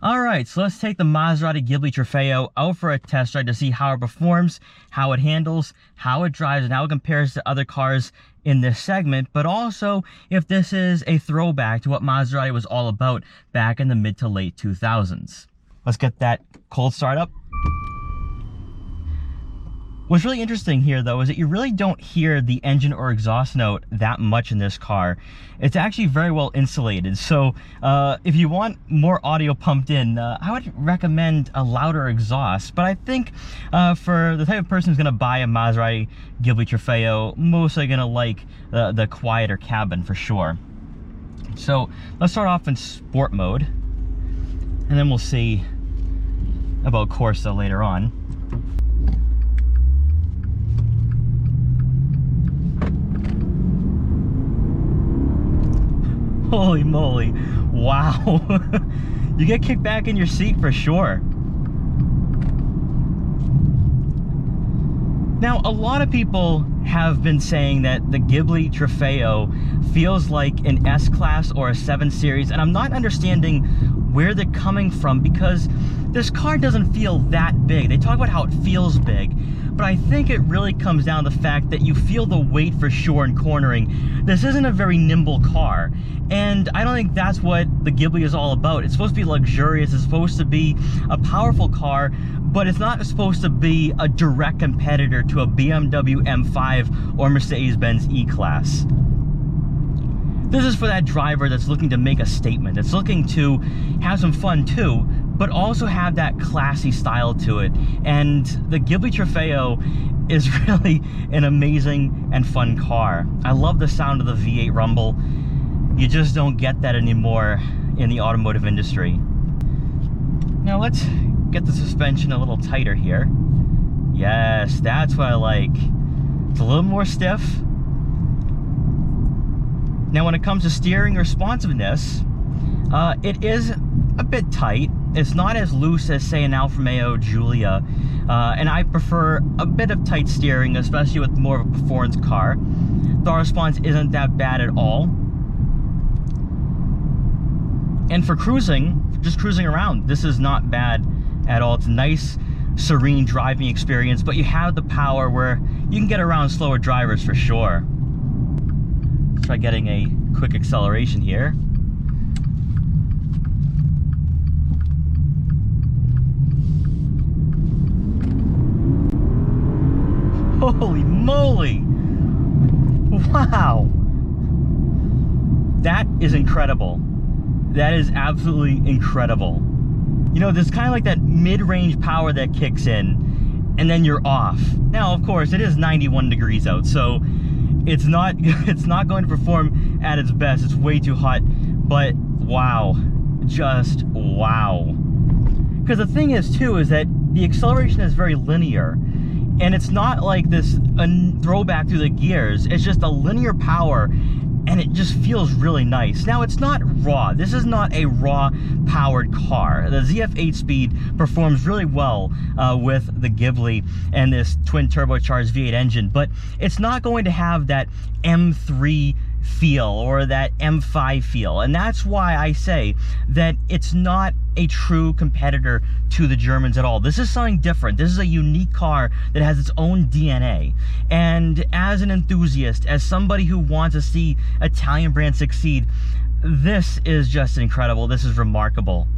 Alright, so let's take the Maserati Ghibli Trofeo out for a test ride to see how it performs, how it handles, how it drives, and how it compares to other cars in this segment, but also if this is a throwback to what Maserati was all about back in the mid to late 2000s. Let's get that cold start up. What's really interesting here though is that you really don't hear the engine or exhaust note that much in this car. It's actually very well insulated, so if you want more audio pumped in, I would recommend a louder exhaust. But I think for the type of person who's going to buy a Maserati Ghibli Trofeo, mostly going to like the quieter cabin for sure. So let's start off in sport mode, and then we'll see about Corsa later on. Holy moly, wow. You get kicked back in your seat for sure. Now, a lot of people have been saying that the Ghibli Trofeo feels like an S-Class or a 7 Series, and I'm not understanding where they're coming from because this car doesn't feel that big. They talk about how it feels big, but I think it really comes down to the fact that you feel the weight for sure in cornering. This isn't a very nimble car, and I don't think that's what the Ghibli is all about. It's supposed to be luxurious, it's supposed to be a powerful car, but it's not supposed to be a direct competitor to a BMW M5 or Mercedes-Benz E-Class. This is for that driver that's looking to make a statement, that's looking to have some fun too, but also have that classy style to it. And the Ghibli Trofeo is really an amazing and fun car. I love the sound of the V8 rumble. You just don't get that anymore in the automotive industry. Now let's get the suspension a little tighter here. Yes, that's what I like. It's a little more stiff. Now when it comes to steering responsiveness, it is a bit tight. It's not as loose as, say, an Alfa Romeo Giulia, and I prefer a bit of tight steering, especially with more of a performance car. The response isn't that bad at all. And for cruising, just cruising around, this is not bad at all. It's a nice, serene driving experience, but you have the power where you can get around slower drivers for sure. Let's try getting a quick acceleration here. Holy moly! Wow! That is incredible. That is absolutely incredible. You know, there's kind of like that mid-range power that kicks in, and then you're off. Now, of course, it is 91 degrees out, so it's not going to perform at its best. It's way too hot, but wow. Just wow. Because the thing is, too, is that the acceleration is very linear. And it's not like this throwback through the gears. It's just a linear power, and it just feels really nice. Now, it's not raw. This is not a raw powered car. The ZF 8-speed performs really well with the Ghibli and this twin turbocharged V8 engine, but it's not going to have that M3 feel or that M5 feel. And that's why I say that it's not a true competitor to the Germans at all. This is something different. This is a unique car that has its own DNA. And as an enthusiast, as somebody who wants to see Italian brands succeed, this is just incredible. This is remarkable.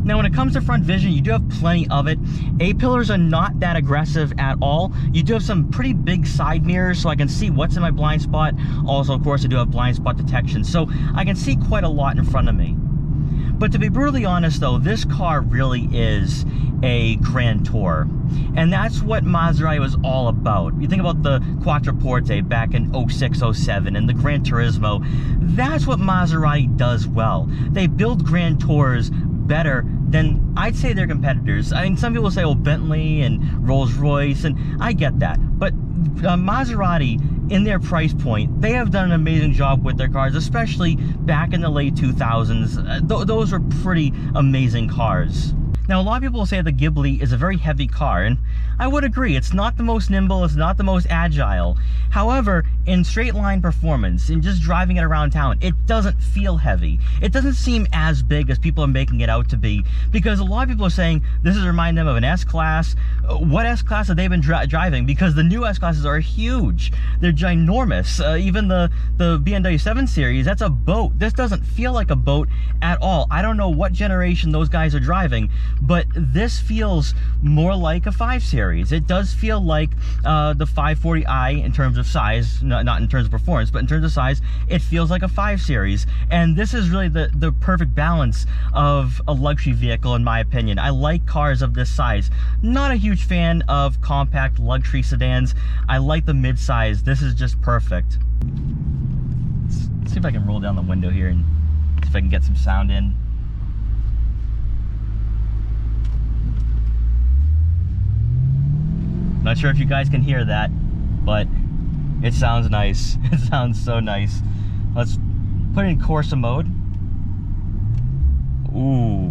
Now, when it comes to front vision, you do have plenty of it. A-pillars are not that aggressive at all. You do have some pretty big side mirrors, so I can see what's in my blind spot. Also, of course, I do have blind spot detection, so I can see quite a lot in front of me. But to be brutally honest, though, this car really is a grand tour. And that's what Maserati was all about. You think about the Quattroporte back in 06, 07, and the Gran Turismo. That's what Maserati does well. They build grand tours better than, I'd say, their competitors. I mean, some people say, oh, Bentley and Rolls-Royce, and I get that. But Maserati, in their price point, they have done an amazing job with their cars, especially back in the late 2000s. Those were pretty amazing cars. Now, a lot of people say the Ghibli is a very heavy car, and I would agree. It's not the most nimble, it's not the most agile. However, in straight line performance, and just driving it around town, it doesn't feel heavy. It doesn't seem as big as people are making it out to be, because a lot of people are saying this is reminding them of an S-Class. What S-Class have they been driving? Because the new S-Classes are huge. They're ginormous. Even the BMW 7 Series, that's a boat. This doesn't feel like a boat at all. I don't know what generation those guys are driving, but this feels more like a 5 Series. It does feel like the 540i in terms of size, not in terms of performance, but in terms of size, it feels like a 5 Series. And this is really the perfect balance of a luxury vehicle, in my opinion. I like cars of this size. Not a huge fan of compact luxury sedans. I like the mid-size. This is just perfect. Let's see if I can roll down the window here and see if I can get some sound in. Not sure if you guys can hear that, but it sounds nice. It sounds so nice. Let's put it in Corsa mode. Ooh.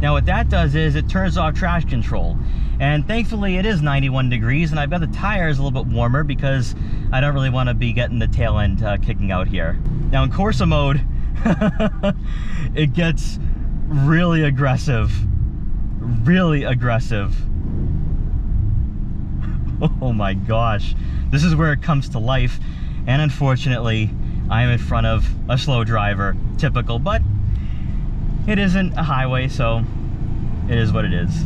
Now what that does is it turns off traction control. And thankfully it is 91 degrees, and I've got the tires a little bit warmer because I don't really want to be getting the tail end kicking out here. Now in Corsa mode, it gets really aggressive. Really aggressive. Oh my gosh. This is where it comes to life. And unfortunately, I'm in front of a slow driver. Typical, but it isn't a highway, so it is what it is.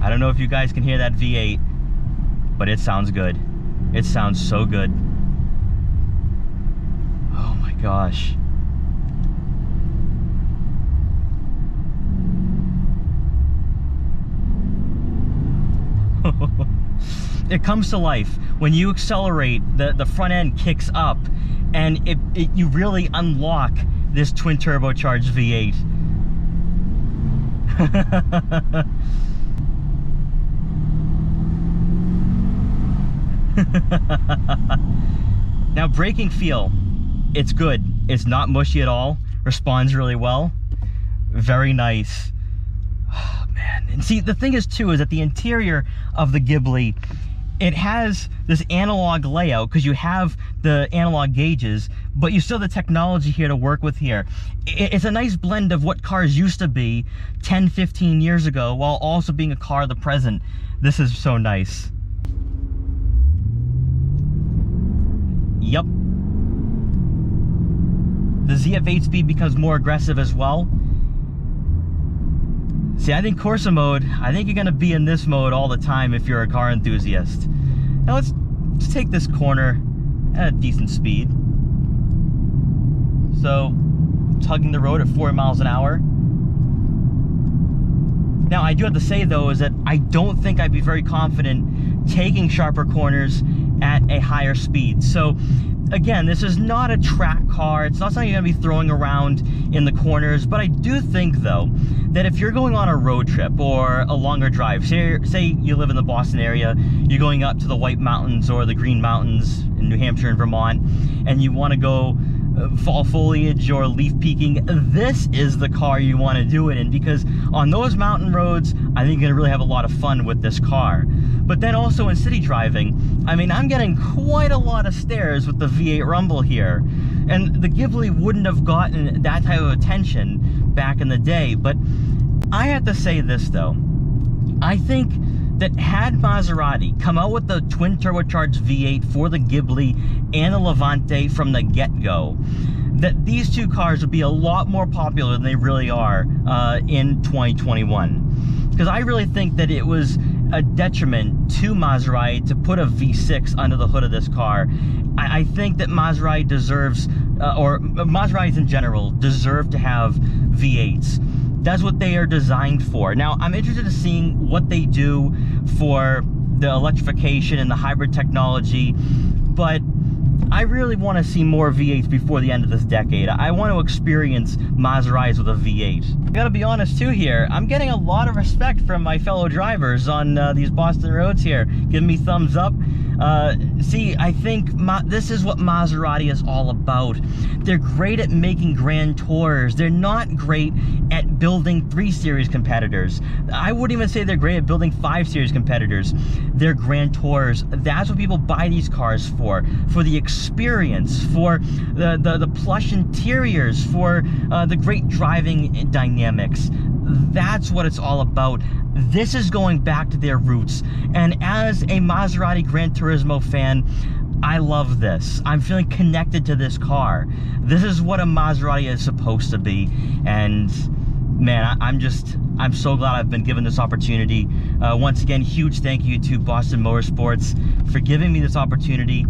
I don't know if you guys can hear that V8, but it sounds good. It sounds so good. Oh my gosh. It comes to life. When you accelerate, the front end kicks up, and you really unlock this twin turbocharged V8. Now braking feel, it's good. It's not mushy at all. Responds really well. Very nice. Oh man. And see, the thing is too, is that the interior of the Ghibli, it has this analog layout because you have the analog gauges, but you still have the technology here to work with here. It's a nice blend of what cars used to be 10, 15 years ago, while also being a car of the present. This is so nice. Yep. The ZF 8-speed becomes more aggressive as well. See, I think Corsa mode, I think you're gonna be in this mode all the time if you're a car enthusiast. Now let's take this corner at a decent speed. So, tugging the road at 4 miles an hour. Now, I do have to say though, is that I don't think I'd be very confident taking sharper corners at a higher speed. So, again, this is not a track car. It's not something you're gonna be throwing around in the corners, but I do think though, that if you're going on a road trip or a longer drive, say you live in the Boston area, you're going up to the White Mountains or the Green Mountains in New Hampshire and Vermont, and you wanna go fall foliage or leaf peeking, this is the car you want to do it in, because on those mountain roads, I think you're gonna really have a lot of fun with this car. But then also in city driving, I mean, I'm getting quite a lot of stares with the V8 Rumble here. And the Ghibli wouldn't have gotten that type of attention back in the day. But I have to say this though, I think that had Maserati come out with the twin turbocharged V8 for the Ghibli and the Levante from the get-go, that these two cars would be a lot more popular than they really are in 2021. Because I really think that it was a detriment to Maserati to put a V6 under the hood of this car. I think that Maserati deserves, or Maseratis in general, deserve to have V8s. That's what they are designed for. Now, I'm interested in seeing what they do for the electrification and the hybrid technology, but I really want to see more V8s before the end of this decade. I want to experience Maseratis with a V8. I gotta be honest too here, I'm getting a lot of respect from my fellow drivers on these Boston roads here, giving me thumbs up. See, I think this is what Maserati is all about. They're great at making grand tours. They're not great at building 3 Series competitors. I wouldn't even say they're great at building 5 Series competitors. They're Grand Tours. That's what people buy these cars for the experience, for the plush interiors, for the great driving dynamics. That's what it's all about. This is going back to their roots. And as a Maserati Gran Turismo fan, I love this. I'm feeling connected to this car. This is what a Maserati is supposed to be. And man, I'm so glad I've been given this opportunity. Once again, huge thank you to Boston Motorsports for giving me this opportunity,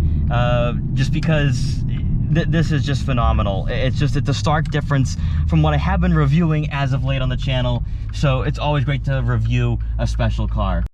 just because this is just phenomenal. It's a stark difference from what I have been reviewing as of late on the channel. So it's always great to review a special car.